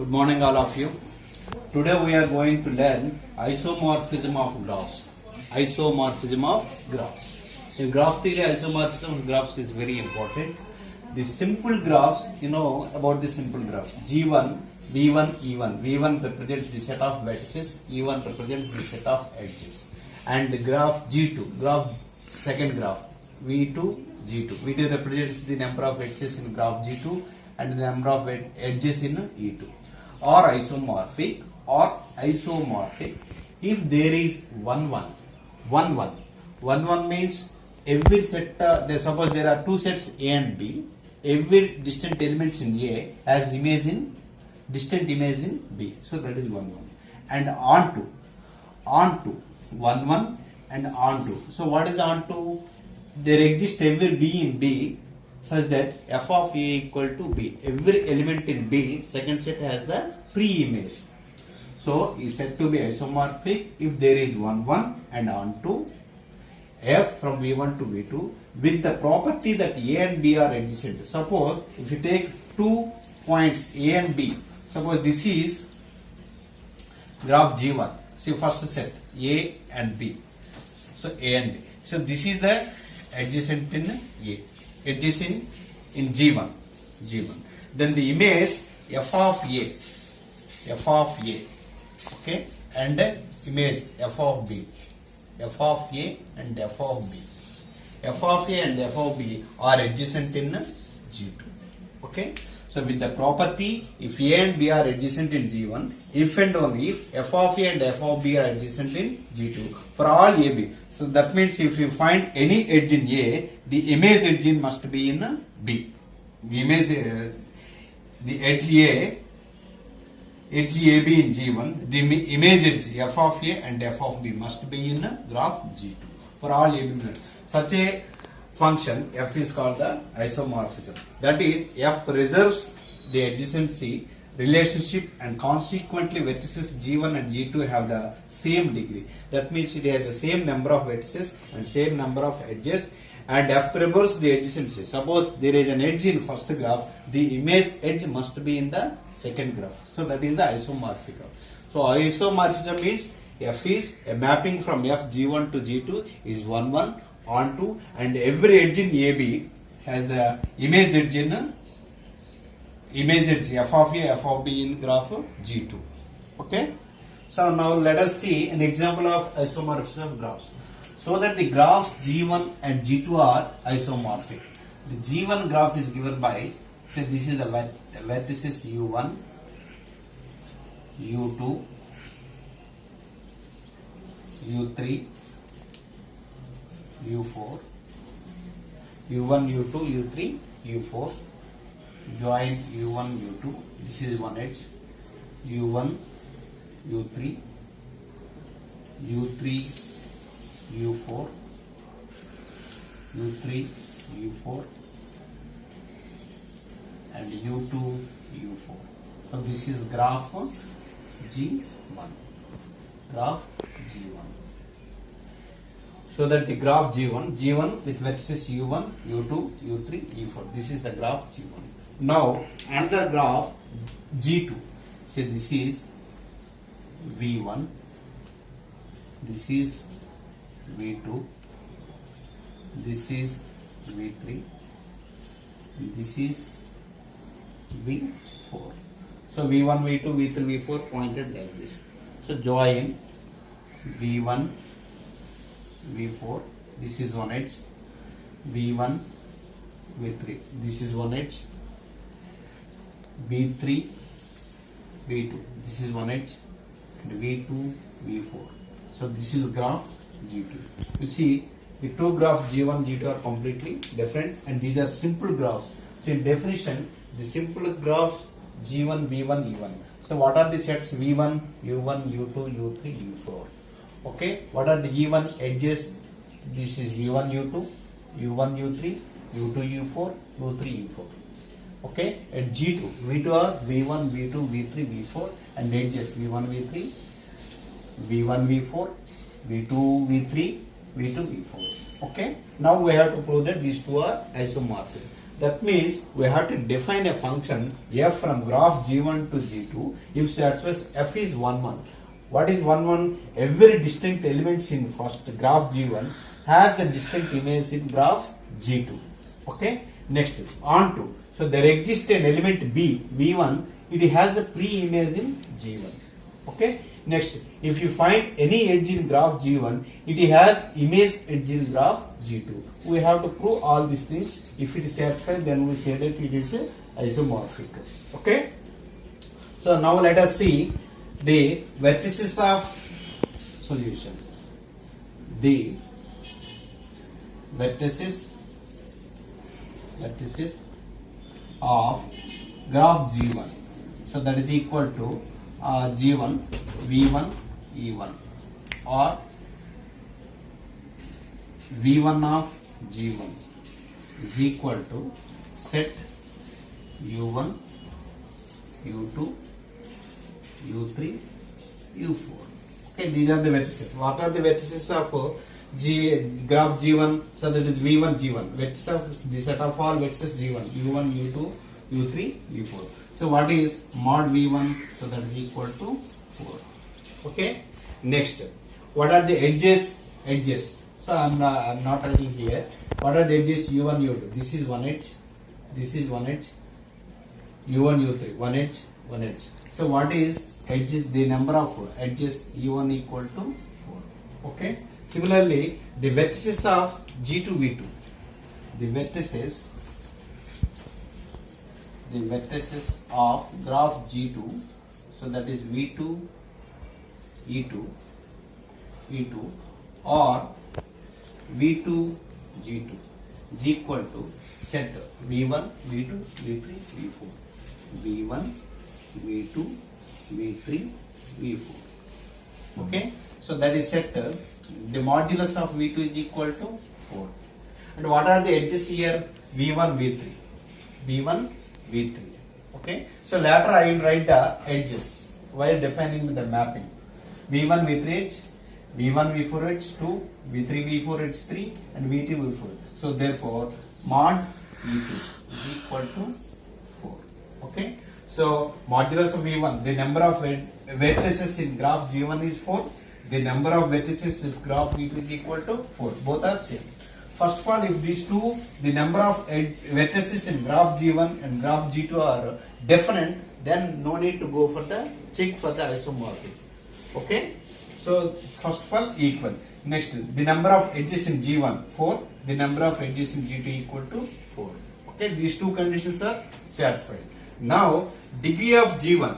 Good morning, all of you. Today we are going to learn isomorphism of graphs. Isomorphism of graphs. In graph theory, isomorphism of graphs is very important. The simple graphs, you know about the simple graphs. G1, V1, E1. V1 represents the set of vertices, E1 represents the set of edges. And the graph G2, second graph, V2, G2. V2 represents the number of vertices in graph G2 and the number of edges in E2. Or isomorphic if there is 1 1 means every set suppose there are two sets A and B, every distant elements in A has distant image in B, so that is 1 1 and onto 1 1 and onto. So what is onto? There exists every B in B such that f of A equal to B. Every element in B, second set has the pre-image. So is said to be isomorphic if there is 1 1 and onto f from V1 to V2 with the property that A and B are adjacent. Suppose if you take 2 points A and B, suppose this is graph G1. See first set A and B. So A and B. So this is the adjacent in A. Edges in G1. Then the image f of A, okay, and image f of B, f of A and f of B. F of A and f of B are adjacent in G2. Okay. So with the property, if A and B are adjacent in G1, if and only if f of A and f of B are adjacent in G2 for all AB. So that means if you find any edge in A, the image edge must be in B. The image, the edge AB in G1, the image edge f of A and f of B must be in graph G2 for all AB. Such a function f is called the isomorphism. That is, f preserves the adjacency relationship and consequently vertices G1 and G2 have the same degree. That means it has the same number of vertices and same number of edges, and f preserves the adjacency. Suppose there is an edge in first graph, the image edge must be in the second graph. So that is the isomorphic. So isomorphism means f is a mapping from f G1 to G2 is 1 1 onto, and every edge in AB has the image edge f of A, f of B in graph G2. Okay. So now let us see an example of isomorphism of graphs. So that the graphs G1 and G2 are isomorphic. The G1 graph is given by, say this is the vertices U1, U2, U3, U4, U1, U2, U3, U4, join U1, U2, this is one edge, U1, U3, U3, U4, U3, U4, and U2, U4. So this is graph G1. Graph G1. So that the graph G1 with vertices U1, U2, U3, U4. This is the graph G1. Now another graph G2. Say this is V1. This is V2. This is V3. This is V4. So V1, V2, V3, V4 pointed like this. So join V1, V4, this is one edge, V1, V3, this is one edge, V3, V2, this is one edge, and V2, V4. So this is graph G2. You see, the two graphs G1, G2 are completely different, and these are simple graphs. So in definition, the simple graphs G1, V1, E1. So what are the sets V1, U1, U2, U3, U4? Okay, what are the E1 edges? This is U1, U2, U1, U3, U2, U4, U3, U4. Okay, and G2, V2 are V1, V2, V3, V4, and edges V1, V3, V1, V4, V2, V3, V2, V4. Okay, now we have to prove that these two are isomorphic. That means we have to define a function f from graph G1 to G2 if satisfies f is 1, 1. What is 1, 1? Every distinct elements in first graph G1 has the distinct image in graph G2. Okay. Next, on to. So there exists an element B, V1, it has a pre-image in G1. Okay. Next, if you find any edge in graph G1, it has image edge in graph G2. We have to prove all these things. If it is satisfied, then we say that it is isomorphic. Okay. So now let us see the vertices of solution. The vertices of graph G1. So that is equal to G1, V1, E1 or V1 of G1 is equal to set U1, U2, U3, U4. Okay, these are the vertices. What are the vertices of graph G1? So that is V1, G1. Vertices of the set of all vertices G1, U1, U2, U3, U4. So what is mod V1? So that is equal to 4. Okay. Next, what are the edges? So I'm not writing here. What are the edges? U1, U2. This is one edge. This is one edge. U1, U3. One edge. So what is edges? The number of edges U1 equal to 4. Okay. Similarly, the vertices of G2, V2. The vertices of graph G2. So that is V2, E2 or V2, G2 is equal to set V1, V2, V3, V4. V1, V2, V3, V4. Okay. So that is set. The modulus of V2 is equal to 4. And what are the edges here? V1, V3. V1, V3. Okay. So later I will write the edges while defining the mapping. V1, V3 edge, V1, V4 edge 2, V3, V4 edge 3 and V2, V4. So therefore mod V2 is equal to 4. Okay. So modulus of V1, the number of vertices in graph G1 is 4. The number of vertices if graph V2 is equal to 4. Both are same. First of all, if these two, the number of vertices in graph G1 and graph G2 are different, then no need to go for the check for the isomorphic. Okay. So first of all, equal. Next, the number of edges in G1 4. The number of edges in G2 equal to 4. Okay. These two conditions are satisfied. Now, degree of G1.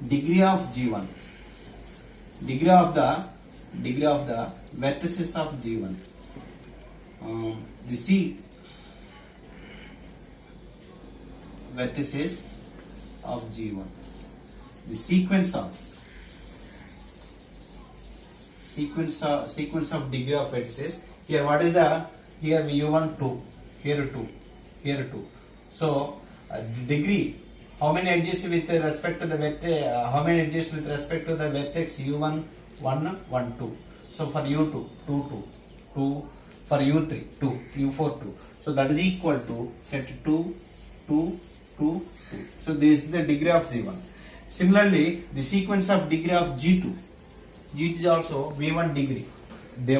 Degree of the vertices of G1. The vertices of G1. The sequence of degree of vertices. Here what is the? Here U1 2. Here 2. Here 2. So degree. How many edges with respect to the vertex? How many edges with respect to the vertex U1 1 1 2. So for U2 2 2. For U3 2. U4 2. So that is equal to set 2 2 2 2. So this is the degree of G1. Similarly, the sequence of degree of G2. G2 is also V1 degree.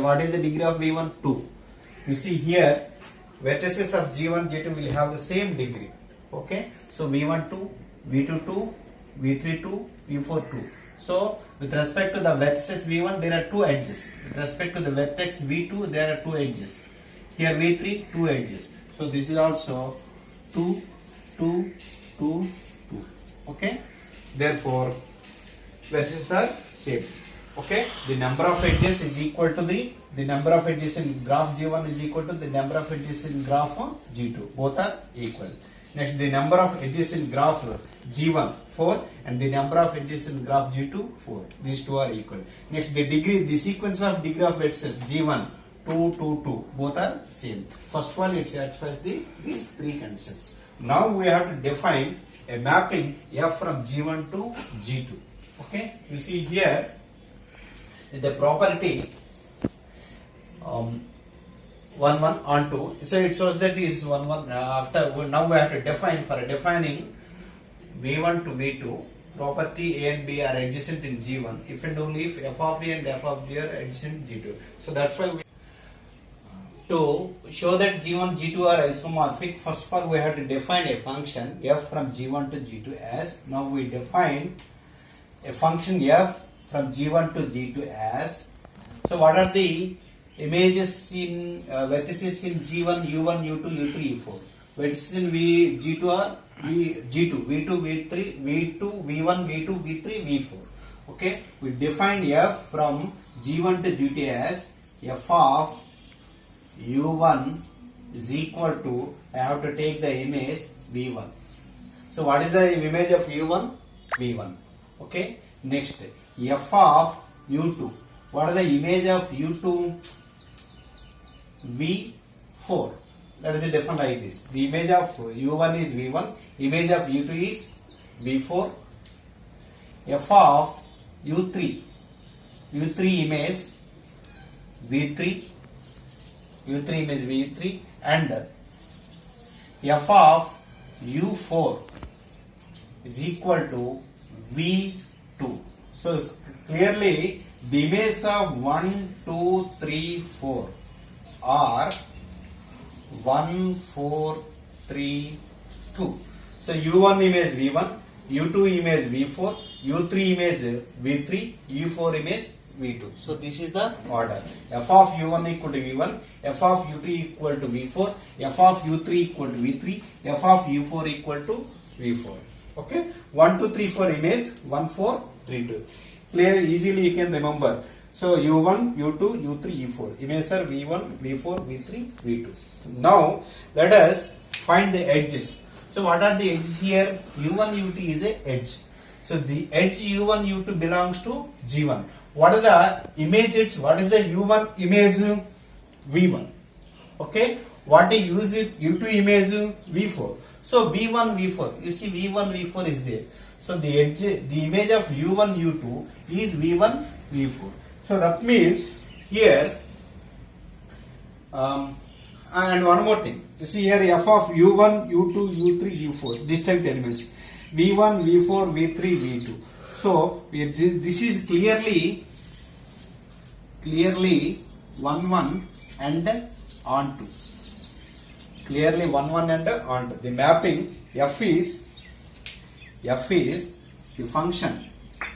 What is the degree of V1? 2. You see here, vertices of G1, G2 will have the same degree. Okay. So V1 2, V2 2, V3 2, V4 2. So with respect to the vertices V1, there are 2 edges. With respect to the vertex V2, there are 2 edges. Here V3, 2 edges. So this is also 2, 2, 2, 2. Okay. Therefore, vertices are same. Okay. The number of edges is equal to the number of edges in graph G1 is equal to the number of edges in graph G2. Both are equal. Next, the number of edges in graph G1 4 and the number of edges in graph G2 4. These two are equal. Next, the sequence of degree of vertices G1 2 2 2. Both are same. First of all, it satisfies these 3 conditions. Now we have to define a mapping F from G1 to G2. Okay. You see here the property 1 1 onto. So it shows that it is 1 1. After now we have to define, for defining V1 to V2, property A and B are adjacent in G1 if and only if f of A and f of G are adjacent in G2. So that's why to show that G1 G2 are isomorphic, first of all we have to define a function f from G1 to G2 as, now we define a function f from G1 to G2 as, so what are the images in vertices in G1, U1, U2, U3, U4? Vertices in G2 are G2, V2, V3, V2, V1, V2, V3, V4. Okay, we define f from G1 to G2 as f of U1 is equal to, I have to take the image V1. So what is the image of U1? V1. Okay, next f of U2. What is the image of U2? V4. That is different like this. The image of U1 is V1, image of U2 is V4. F of U3, U3 image V3, U3 image V3, and f of U4 is equal to V2. So clearly the image of 1, 2, 3, 4 are 1, 4, 3, 2. So U1 image V1, U2 image V4, U3 image V3, U4 image V2. So this is the order. F of U1 equal to V1, F of U2 equal to V4, F of U3 equal to V3, F of U4 equal to V4. Okay, 1, 2, 3, 4 image 1, 4, 3, 2. Clear, easily you can remember. So U1, U2, U3, U4. Images are V1, V4, V3, V2. Now let us find the edges. So what are the edges here? U1, U2 is a edge. So the edge U1, U2 belongs to G1. What are the images? What is the U1 image? V1. Okay. What is U2 image? V4. So V1, V4. You see V1, V4 is there. So the edge, the image of U1, U2 is V1, V4. So that means here, and one more thing. You see here f of U1, U2, U3, U4, distinct elements. V1, V4, V3, V2. So this is clearly 1, 1 and onto. Clearly 1, 1 and onto. The mapping f is the function.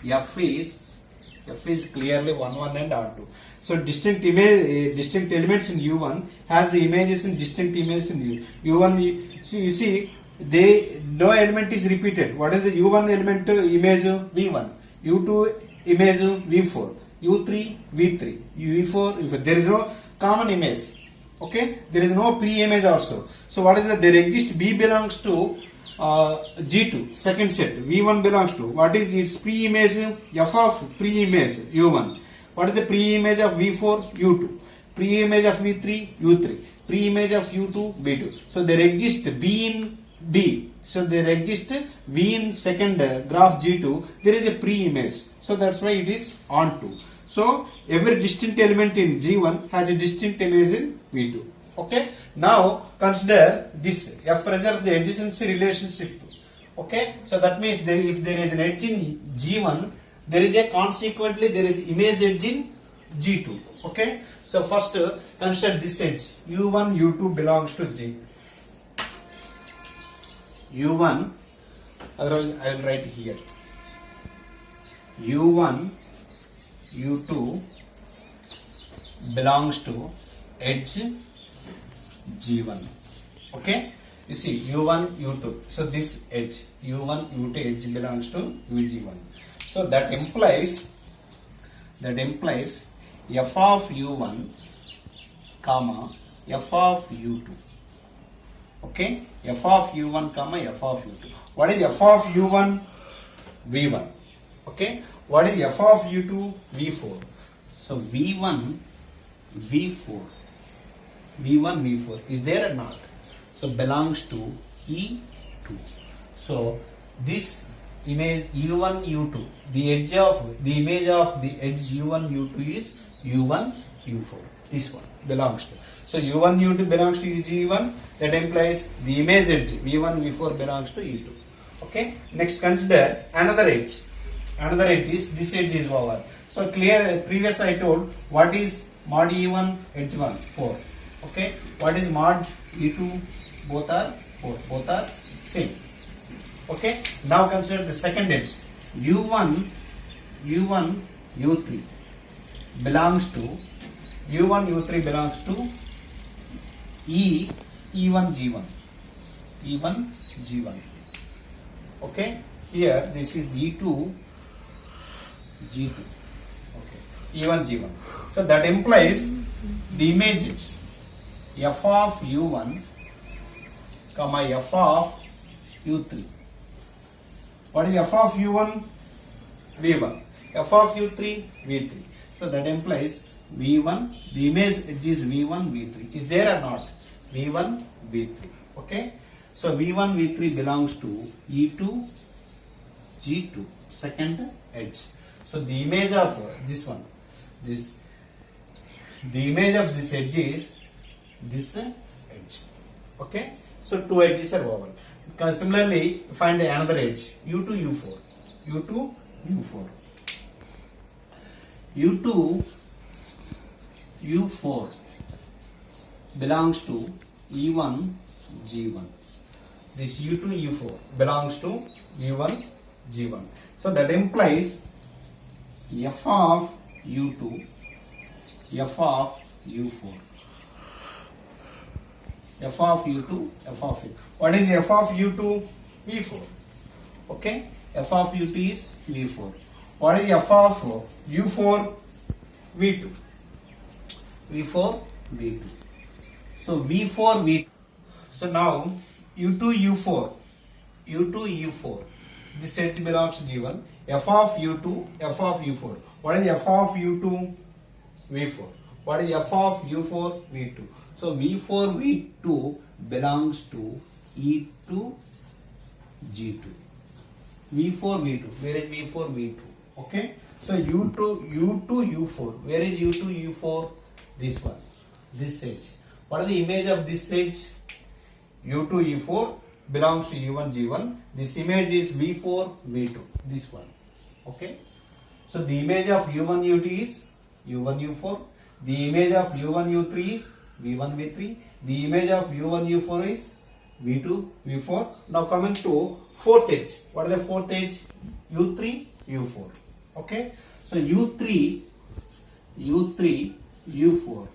F is clearly 1, 1 and onto. So distinct elements in U1 has the images in distinct images in U1. So you see, no element is repeated. What is the U1 element image? V1. U2 image V4. U3 V3. U4 if there is no common image. Okay, there is no pre-image also. So what is that? There exists B belongs to G2, second set. V1 belongs to, what is its pre-image? F of pre-image U1. What is the pre-image of V4? U2. Pre-image of V3? U3. Pre-image of U2? V2. So there exists B in B. So there exists V in second graph G2. There is a pre-image. So that's why it is onto. So every distinct element in G1 has a distinct image in V2. Okay. Now consider this. F represents the adjacency relationship. Okay. So that means if there is an edge in G1, there is a consequently there is image edge in G2. Okay. So first consider this edge. U1, U2 belongs to G. U1, otherwise I will write here. U1, U2 belongs to edge G1. Okay. You see U1, U2. So this edge U1, U2 edge belongs to UG1. So that implies f of U1 comma f of U2. Okay, f of U1 comma f of U2. What is f of U1? V1. Okay, what is f of U2? V4. So V1, V4. V1, V4 is there or not? So belongs to E2. So this image U1, U2, the image of the edge U1, U2 is U1, U4. This one belongs to. So U1, U2 belongs to G1. That implies the image edge V1, V4 belongs to E2. Okay. Next, consider another edge. Another edge is this edge is over. So clear. Previous I told what is mod E1 edge 1 4. Okay. What is mod E2? Both are 4. Both are same. Okay. Now consider the second edge. U1, U3 belongs to U1, U3 belongs to E1, G1. E1, G1. Okay. Here this is E2, G2. Okay. E1, G1. So that implies the images F of U1, comma F of U3. What is F of U1? V1. F of U3? V3. So that implies V1, the image edge is V1, V3. Is there or not? V1, V3. Okay. So V1, V3 belongs to E2, G2. Second edge. So the image of this one, the image of this edge is this edge. Okay. So two edges are over. Similarly, find another edge U2, U4. U2, U4. U2, U4 belongs to E1, G1. This U2, U4 belongs to E1, G1. So that implies F of U2, F of U4. F of U2, F of U2. What is F of U2? V4. Okay. F of U2 is V4. What is F of U4? V2. V4, V2. So V4, V2. So now U2, U4. U2, U4. This edge belongs to G1. F of U2, F of U4. What is F of U2? V4. What is F of U4? V2. So V4, V2 belongs to E2, G2. V4, V2. Where is V4, V2? Okay. So U2, U4. Where is U2, U4? This one. This edge. What is the image of this edge? U2, U4 belongs to U1, G1. This image is V4, V2. This one. Okay. So the image of U1, U2 is U1, U4. The image of U1, U3 is V1, V3. The image of U1, U4 is V2, V4. Now coming to fourth edge. What is the fourth edge? U3, U4. Okay. So U3, U4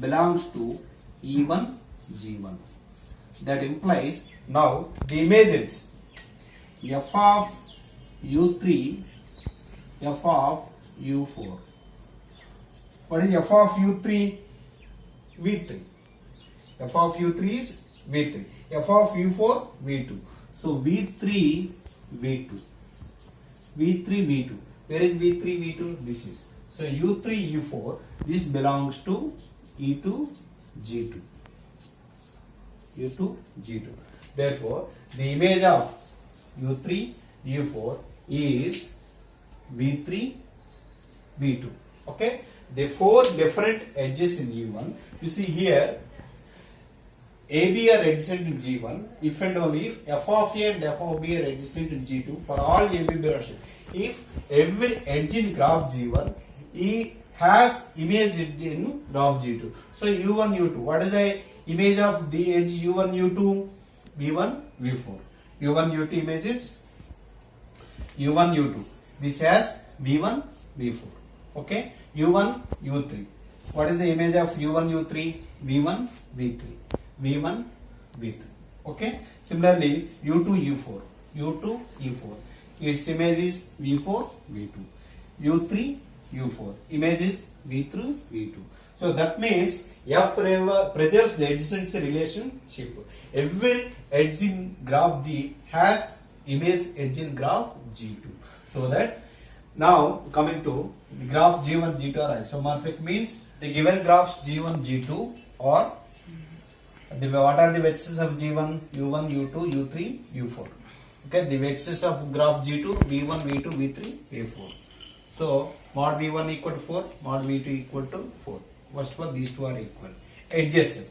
belongs to E1, G1. That implies now the image edge F of U3, F of U4. What is F of U3? V3. F of U3 is V3. F of U4, V2. So V3, V2. V3, V2. Where is V3, V2? This is. So U3, U4. This belongs to E2, G2. U2, G2. Therefore, the image of U3, U4 is V3, V2. Okay. The four different edges in U1. You see here, AB are adjacent in G1 if and only if F of A and F of B are adjacent in G2 for all AB relation. If every edge in graph G1 E has image edge in graph G2. So U1, U2. What is the image of the edge U1, U2? V1, V4. U1, U2 image is U1, U2. This has V1, V4. Okay. U1, U3. What is the image of U1, U3? V1, V3. V1, V3. Okay. Similarly, U2, U4. U2, U4. Its image is V4, V2. U3, U4. Image is V3, V2. So that means F preserves the adjacency relationship. Every edge in graph G has image edge in graph G2. So that now coming to the graph G1, G2 are isomorphic means the given graphs G1, G2 or what are the vertices of G1, U1, U2, U3, U4. Okay, the vertices of graph G2, V1, V2, V3, V4. So mod V1 equal to 4, mod V2 equal to 4. First of all, these two are equal. Edges.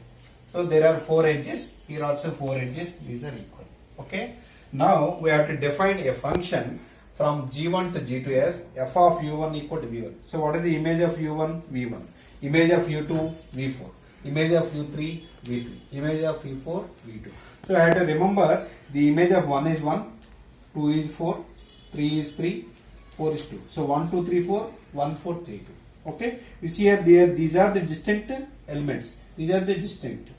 So there are 4 edges. Here also 4 edges. These are equal. Okay. Now we have to define a function from G1 to G2 as f of u1 equal to v1. So what is the image of u1? V1. Image of u2? V4. Image of u3? V3. Image of u4? V2. So I have to remember the image of 1 is 1, 2 is 4, 3 is 3, 4 is 2. So 1, 2, 3, 4, 1, 4, 3, 2. Okay. You see here these are the distinct elements. These are the distinct.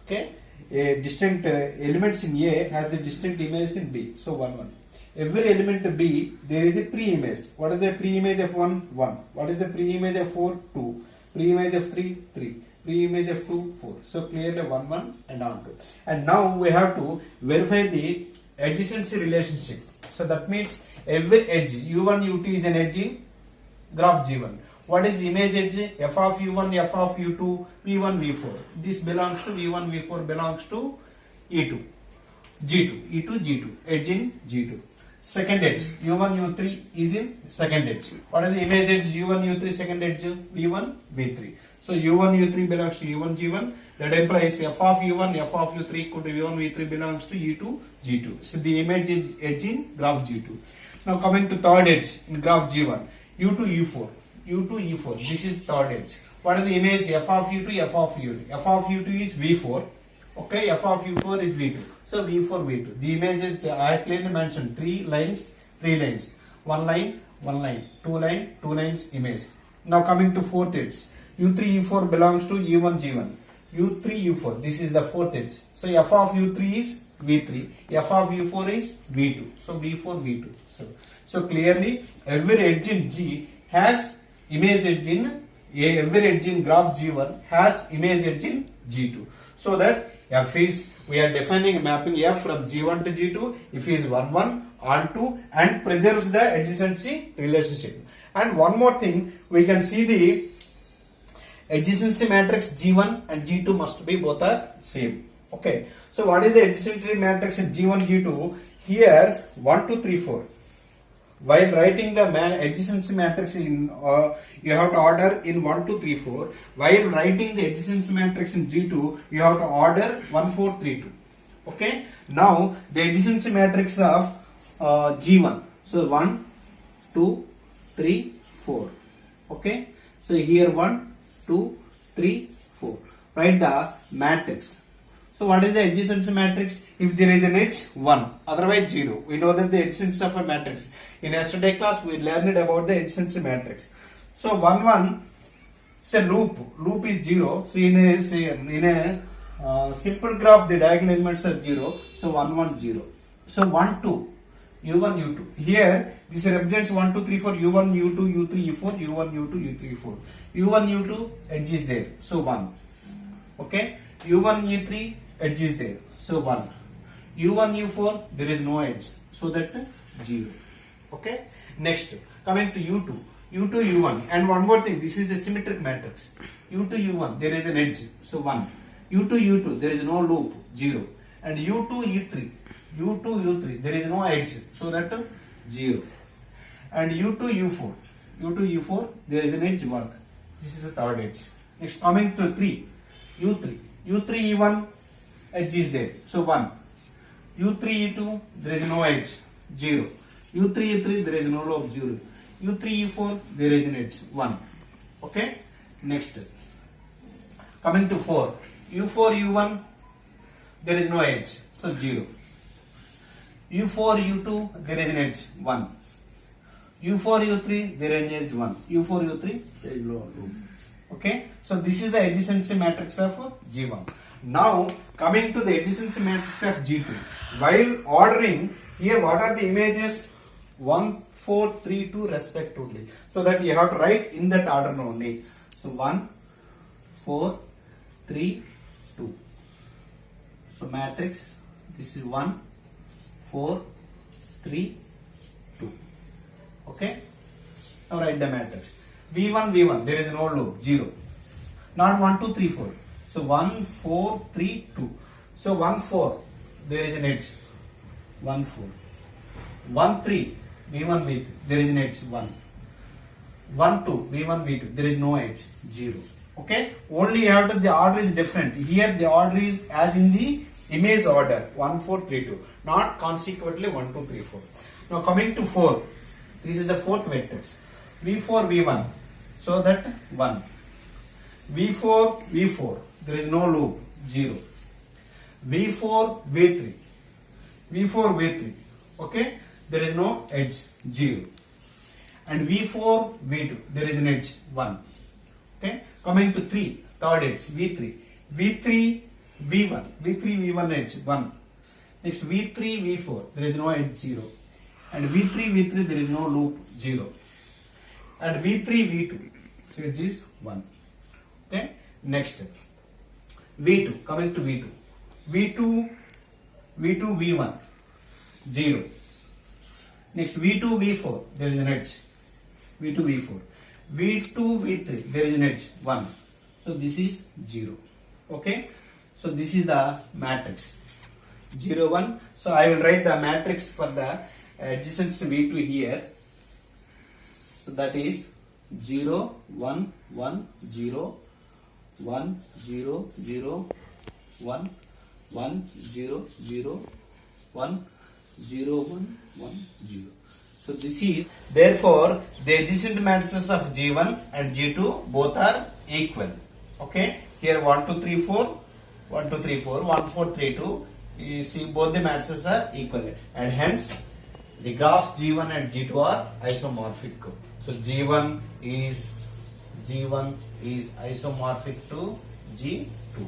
Okay. A distinct elements in A has the distinct image in B. So 1, 1. Every element of B, there is a pre-image. What is the pre-image of 1? 1. What is the pre-image of 4? 2. Pre-image of 3? 3. Pre-image of 2? 4. So clearly 1, 1 and on 2. And now we have to verify the adjacency relationship. So that means every edge, u1, u2 is an edge in graph G1. What is image edge? F of u1, f of u2, v1, v4. This belongs to v1, v4 belongs to e2, g2, e2, g2, edge in g2. Second edge, u1, u3 is in second edge. What is the image edge? u1, u3, second edge, v1, v3. So u1, u3 belongs to u1, g1. That implies f of u1, f of u3 equal to v1, v3 belongs to e2, g2. So the image edge in graph g2. Now coming to third edge in graph g1, u2, u4. u2, e4. This is third edge. What is the image? F of u2, f of u2. F of u2 is v4. Okay, f of u4 is v2. So v4, v2. The image is, I clearly mentioned 3 lines, 3 lines. 1 line, 1 line. 2 line, 2 lines image. Now coming to fourth edge. u3, u4 belongs to u1, g1. u3, u4. This is the fourth edge. So f of u3 is v3. F of u4 is v2. So v4, v2. So clearly every edge in G has image edge in every edge in graph G1 has image edge in G2. So that f is, we are defining a mapping f from G1 to G2 if is 1, 1 on 2 and preserves the adjacency relationship. And one more thing, we can see the adjacency matrix G1 and G2 must be both are same. Okay. So what is the adjacency matrix in G1, G2? Here 1, 2, 3, 4. While writing the adjacency matrix in, you have to order in 1, 2, 3, 4. While writing the adjacency matrix in G2, you have to order 1, 4, 3, 2. Okay. Now the adjacency matrix of G1. So 1, 2, 3, 4. Okay. So here 1, 2, 3, 4. Write the matrix. So what is the adjacency matrix? If there is an edge, 1. Otherwise 0. We know that the adjacency of a matrix. In yesterday class, we learned about the adjacency matrix. So 1, 1, say loop. Loop is 0. So in a simple graph, the diagonal elements are 0. So 1, 1, 0. So 1, 2. u1, u2. Here, this represents 1, 2, 3, 4. u1, u2, u3, u4. u1, u2, u3, u4. u1, u2, edge is there. So 1. Okay. u1, u3, edge is there. So 1. u1, u4, there is no edge. So that 0. Okay. Next, coming to u2. u2, u1. And one more thing, this is the symmetric matrix. u2, u1, there is an edge. So 1. u2, u2, there is no loop. 0. And u2, u3. u2, u3, there is no edge. So that 0. And u2, u4. u2, u4, there is an edge 1. This is the third edge. Next, coming to 3. u3. u3, e1, edge is there. So 1. u3, e2, there is no edge. 0. u3, e3, there is no loop. 0. u3, e4, there is an edge. 1. Okay. Next. Coming to 4. u4, u1, there is no edge. So 0. u4, u2, there is an edge. 1. u4, u3, there is an edge. 1. u4, u3, there is no loop. Okay. So this is the adjacency matrix of G1. Now coming to the adjacency matrix of G2. While ordering, here what are the images? 1, 4, 3, 2 respectively. So that you have to write in that order only. So 1, 4, 3, 2. So matrix, this is 1, 4, 3, 2. Okay. Now write the matrix. V1, V1, there is no loop, 0. Not 1, 2, 3, 4. So 1, 4, 3, 2. So 1, 4, there is an edge. 1, 4. 1, 3, V1, V3, there is an edge. 1. 1, 2, V1, V2, there is no edge. 0. Okay, only you have to, the order is different. Here the order is as in the image order 1 4 3 2, not consequently 1 2 3 4. Now coming to 4, this is the fourth matrix. V4 V1, so that 1. V4 V4, there is no loop, 0. V4 V3, V4 V3, okay, there is no edge, 0. And V4 V2, there is an edge, 1. Okay, coming to 3, third edge, V3, V3 V1, V3 V1 edge, 1. Next V3 V4, there is no edge, 0. And V3 V3, there is no loop, 0. And V3 V2, so edge is 1. Okay, next V2, coming to V2, V2 V1, 0. Next V2 V4, there is an edge, V2 V4. V2 V3, there is an edge, 1. So this is 0. Okay, so this is the matrix 0 1. So I will write the matrix for the adjacent V2 here. So that is 0 1 1 0 1 0 0 1 1 0 0 1 0 1 1 0. So this is, therefore the adjacent matrices of G1 and G2 both are equal. Okay, here 1 2 3 4 1 2 3 4 1 4 3 2, you see both the matrices are equal, and hence the graphs G1 and G2 are isomorphic. So G1 is isomorphic to G2.